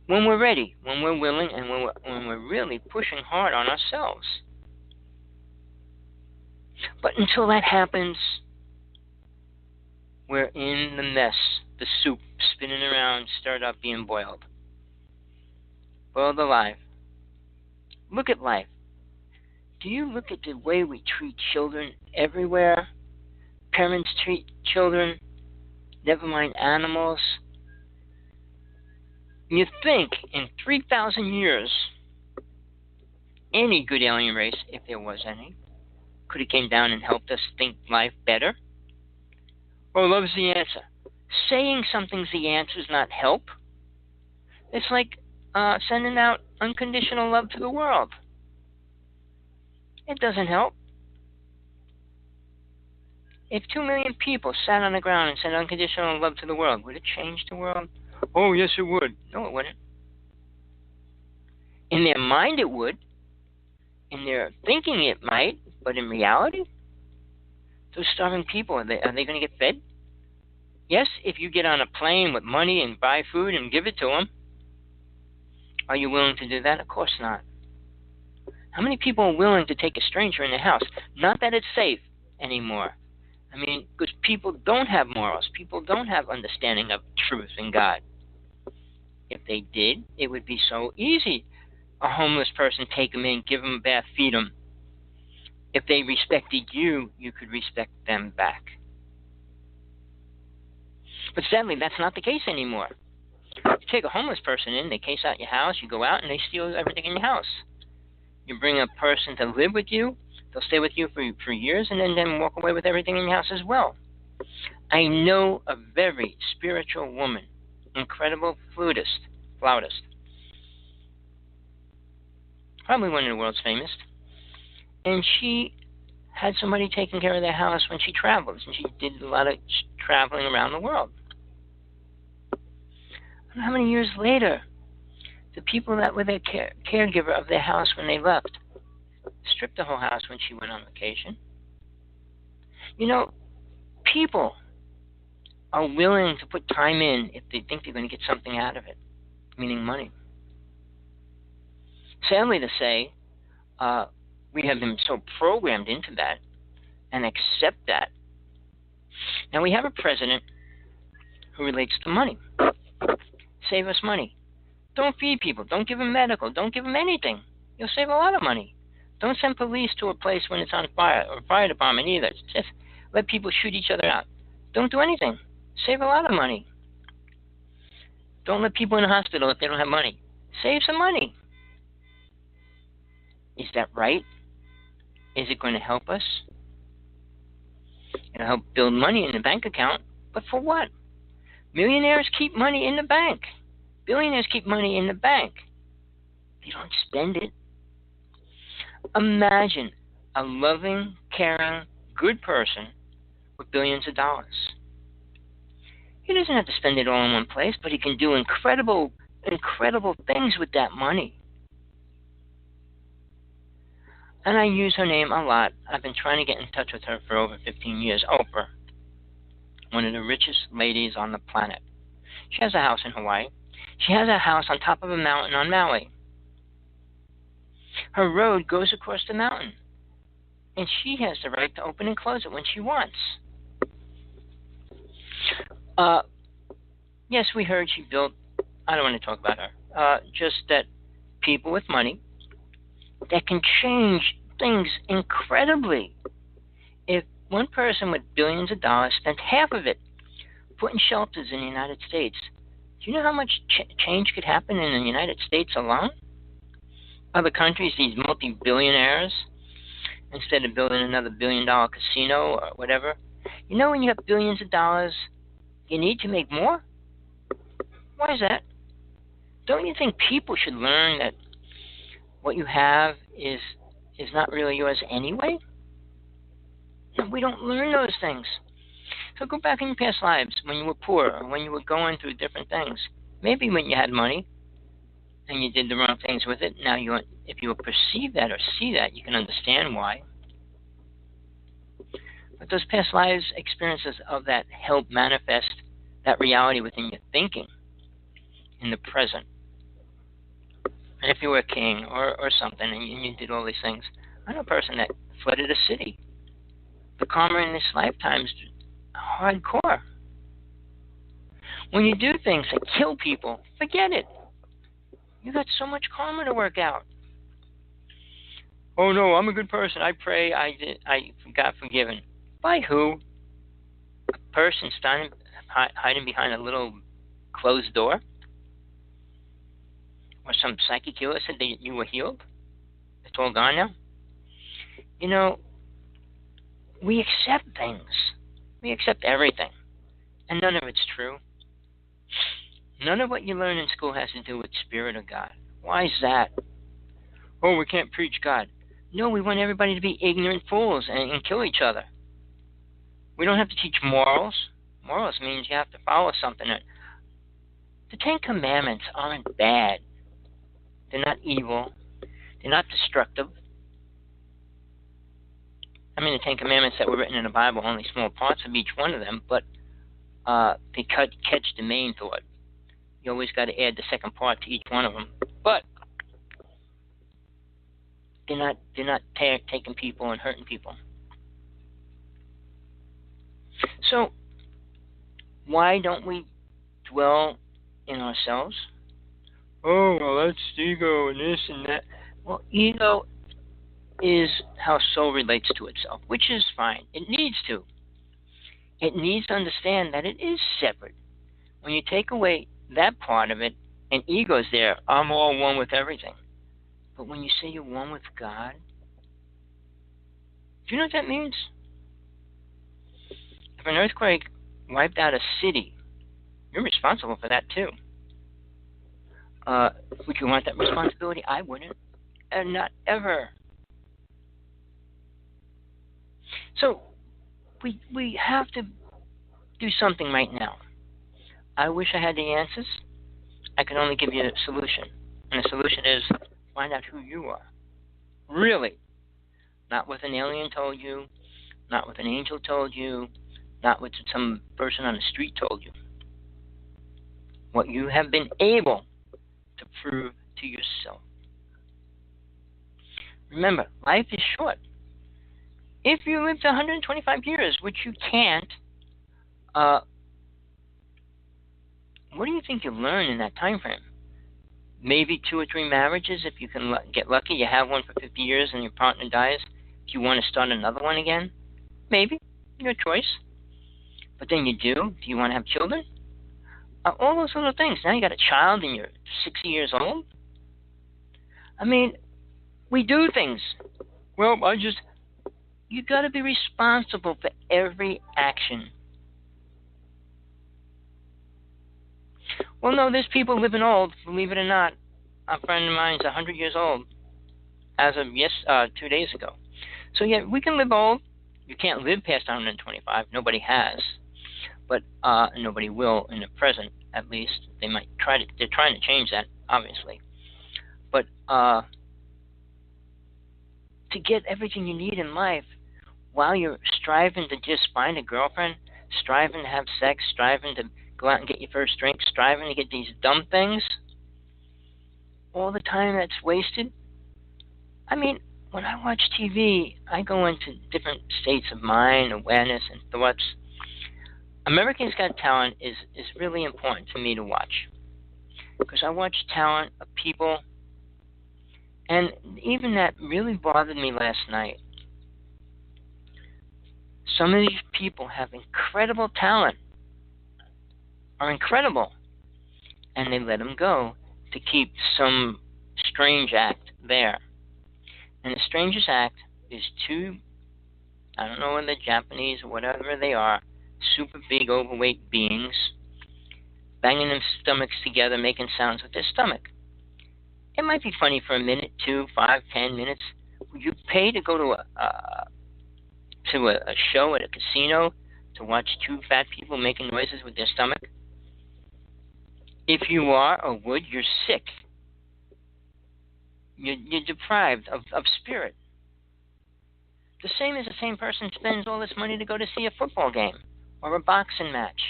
when we're ready, when we're willing, and when we're really pushing hard on ourselves. But until that happens, we're in the mess, the soup spinning around, stirred up, being boiled. Boiled alive. Look at life. Do you look at the way we treat children everywhere? Parents treat children, never mind animals. You think in 3,000 years, any good alien race, if there was any, could have came down and helped us think life better? Or love's the answer. Saying something's the answer is not help. It's like sending out unconditional love to the world. It doesn't help. If 2 million people sat on the ground and sent unconditional love to the world, would it change the world? Oh, yes, it would. No, it wouldn't. In their mind, it would. In their thinking, it might. But in reality, those starving people, are they going to get fed? Yes, if you get on a plane with money and buy food and give it to them. Are you willing to do that? Of course not. How many people are willing to take a stranger in their house? Not that it's safe anymore. I mean, because people don't have morals. People don't have understanding of truth and God. If they did, it would be so easy. A homeless person, take them in, give them a bath, feed them. If they respected you, you could respect them back. But sadly, that's not the case anymore. You take a homeless person in, they case out your house, you go out, and they steal everything in your house. You bring a person to live with you, they'll stay with you for years, and then walk away with everything in your house as well. I know a very spiritual woman, incredible flautist, probably one of the world's famous, and she had somebody taking care of their house when she traveled, and she did a lot of traveling around the world. I don't know how many years later, the people that were their caregiver of their house when they left stripped the whole house when she went on vacation. You know, people are willing to put time in if they think they're going to get something out of it, meaning money. Sadly to say, we have been so programmed into that and accept that. Now we have a president who relates to money. Save us money. Don't feed people. Don't give them medical. Don't give them anything. You'll save a lot of money. Don't send police to a place when it's on fire, or fire department either. Just let people shoot each other out. Don't do anything. Save a lot of money. Don't let people in the hospital if they don't have money. Save some money. Is that right? Is it going to help us? It'll help build money in the bank account, but for what? Millionaires keep money in the bank. Billionaires keep money in the bank. They don't spend it. Imagine a loving, caring, good person with billions of dollars. He doesn't have to spend it all in one place, but he can do incredible, incredible things with that money. And I use her name a lot. I've been trying to get in touch with her for over 15 years. Oprah, one of the richest ladies on the planet. She has a house in Hawaii. She has a house on top of a mountain on Maui. Her road goes across the mountain, and she has the right to open and close it when she wants. Yes, we heard she built, I don't want to talk about her, just that people with money that can change things incredibly. If one person with billions of dollars spent half of it putting shelters in the United States, do you know how much change could happen in the United States alone? Other countries, these multi-billionaires, instead of building another billion-dollar casino or whatever, you know when you have billions of dollars, you need to make more? Why is that? Don't you think people should learn that what you have is not really yours anyway? No, we don't learn those things. So go back in your past lives when you were poor or when you were going through different things. Maybe when you had money and you did the wrong things with it. Now, if you perceive that or see that, you can understand why. But those past lives experiences of that help manifest that reality within your thinking in the present. And if you were a king or something and you did all these things, I know a person that flooded a city. The karma in this lifetime is hardcore. When you do things that kill people, forget it. You got so much karma to work out. Oh no, I'm a good person. I pray. I got forgiven. By who? A person standing hiding behind a little closed door? Or some psychic healer said that you were healed? It's all gone now? You know, we accept things. We accept everything. And none of it's true. None of what you learn in school has to do with spirit or God. Why is that? Oh, we can't preach God. No, we want everybody to be ignorant fools and kill each other. We don't have to teach morals. Morals means you have to follow something. The Ten Commandments aren't bad. They're not evil. They're not destructive. I mean, the Ten Commandments that were written in the Bible, only small parts of each one of them, but they catch the main thought. You always got to add the second part to each one of them. But they're not taking people and hurting people. So why don't we dwell in ourselves? Oh, well, that's ego and this and that. Well, ego is how soul relates to itself, which is fine. It needs to. It needs to understand that it is separate. When you take away that part of it, and ego's there, I'm all one with everything. But when you say you're one with God, do you know what that means? If an earthquake wiped out a city, you're responsible for that too. Would you want that responsibility? I wouldn't. And not ever. So, we have to do something right now. I wish I had the answers. I can only give you a solution. And the solution is find out who you are. Really. Not what an alien told you, not what an angel told you, not what some person on the street told you. What you have been able to prove to yourself. Remember, life is short. If you live to 125 years, which you can't, what do you think you learn in that time frame? Maybe 2 or 3 marriages if you can get lucky. You have one for 50 years and your partner dies. If you want to start another one again, maybe. Your choice. But then you do. Do you want to have children? All those little things. Now you got a child and you're 60 years old. I mean, we do things. Well, you got to be responsible for every action. Well, no, there's people living old, believe it or not. A friend of mine's 100 years old as of 2 days ago. So, yeah, we can live old. You can't live past 125. Nobody has. But nobody will in the present, at least. They might try to. They're trying to change that, obviously. But to get everything you need in life, while you're striving to just find a girlfriend, striving to have sex, striving to go out and get your first drink, striving to get these dumb things, all the time that's wasted. I mean, when I watch TV, I go into different states of mind, awareness, and thoughts. America's Got Talent is really important to me to watch. Because I watch talent of people, and even that really bothered me last night. Some of these people have incredible talent, are incredible, and they let them go to keep some strange act there. And the strangest act is 2, I don't know whether they're Japanese or whatever they are, super big overweight beings, banging their stomachs together, making sounds with their stomach. It might be funny for a minute, 2, 5, 10 minutes. Would you pay to go to a show at a casino to watch 2 fat people making noises with their stomach? If you are or would, you're sick. You're deprived of spirit. The same as the same person spends all this money to go to see a football game or a boxing match.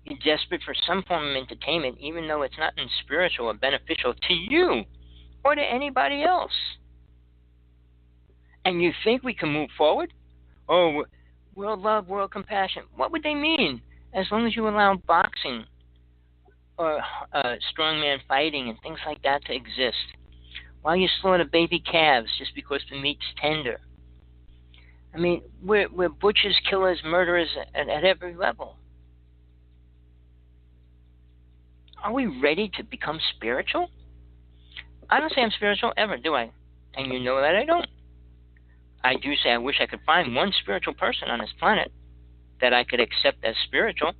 You're desperate for some form of entertainment, even though it's not spiritual or beneficial to you or to anybody else. And you think we can move forward? Oh, world love, world compassion. What would they mean? As long as you allow boxing or strongman fighting and things like that to exist. While you slaughter baby calves just because the meat's tender. I mean, we're butchers, killers, murderers at every level. Are we ready to become spiritual? I don't say I'm spiritual ever, do I? And you know that I don't. I do say I wish I could find one spiritual person on this planet that I could accept as spiritual.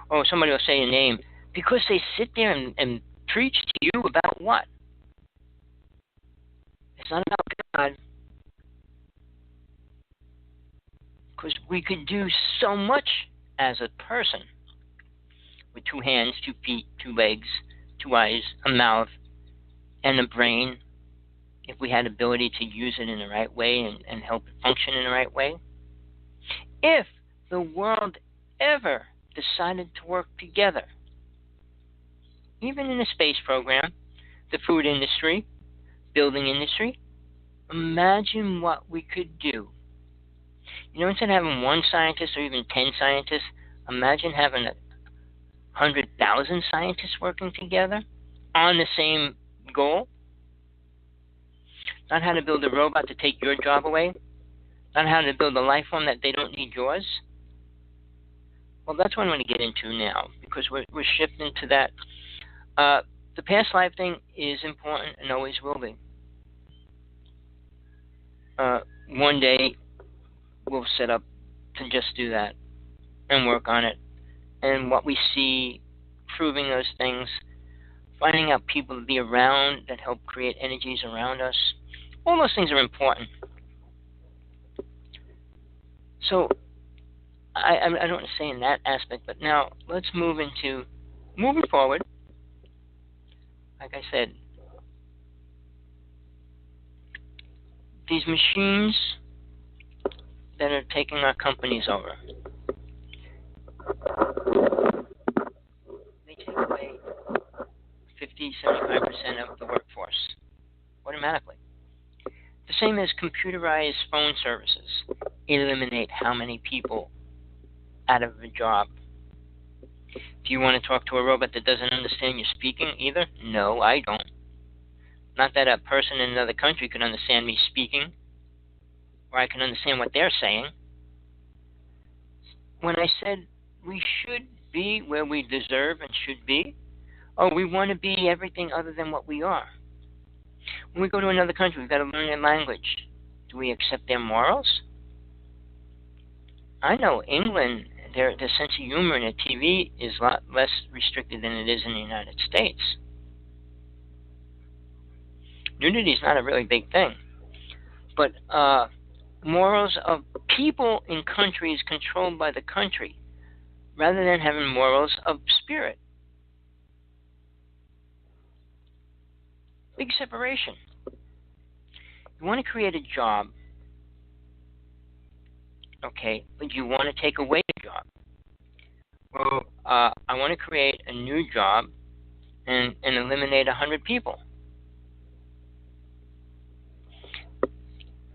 Oh, somebody will say a name. Because they sit there and preach to you about what? It's not about God. Because we could do so much as a person with 2 hands, 2 feet, 2 legs, 2 eyes, a mouth, and a brain, if we had ability to use it in the right way and help it function in the right way. If the world ever decided to work together, even in the space program, the food industry, building industry, imagine what we could do. You know, instead of having 1 scientist or even 10 scientists, imagine having 100,000 scientists working together on the same goal. Not how to build a robot to take your job away. Not how to build a life form that they don't need yours. Well, that's what I'm going to get into now, because we're shifting to that. The past life thing is important and always will be. One day, we'll set up to just do that and work on it. And what we see, proving those things, finding out people to be around that help create energies around us, all those things are important. So, I don't want to say in that aspect, but now let's move into moving forward. Like I said, these machines that are taking our companies over, they take away 50-75% of the workforce automatically. The same as computerized phone services eliminate how many people out of a job. Do you want to talk to a robot that doesn't understand you speaking either? No, I don't. Not that a person in another country could understand me speaking, or I can understand what they're saying. When I said we should be where we deserve and should be, oh, we want to be everything other than what we are. When we go to another country, we've got to learn their language. Do we accept their morals? I know England, their sense of humor in their TV is a lot less restricted than it is in the United States. Nudity is not a really big thing. But morals of people in countries controlled by the country, rather than having morals of spirit. Big separation. You want to create a job, okay, but you want to take away a job. Well, I want to create a new job and eliminate 100 people.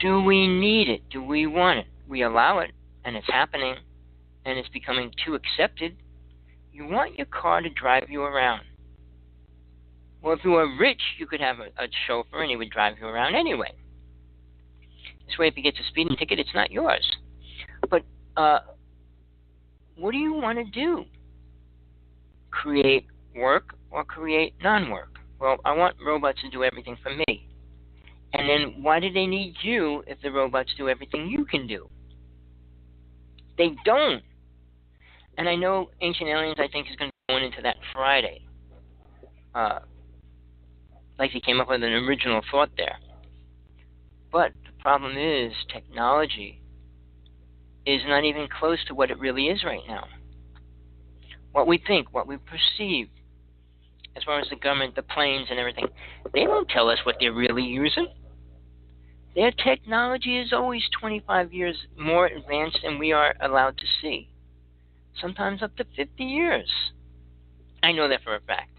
Do we need it? Do we want it? We allow it, and it's happening, and it's becoming too accepted. You want your car to drive you around. Well, if you were rich, you could have a chauffeur, and he would drive you around anyway. This way, if he gets a speeding ticket, it's not yours. But what do you want to do? Create work or create non-work? Well, I want robots to do everything for me. And then why do they need you if the robots do everything you can do? They don't. And I know Ancient Aliens, I think, is going to be going into that Friday. Like he came up with an original thought there. But the problem is technology is not even close to what it really is right now. What we think, what we perceive, as far as the government, the planes and everything, they don't tell us what they're really using. Their technology is always 25 years more advanced than we are allowed to see. sometimes up to 50 years. I know that for a fact.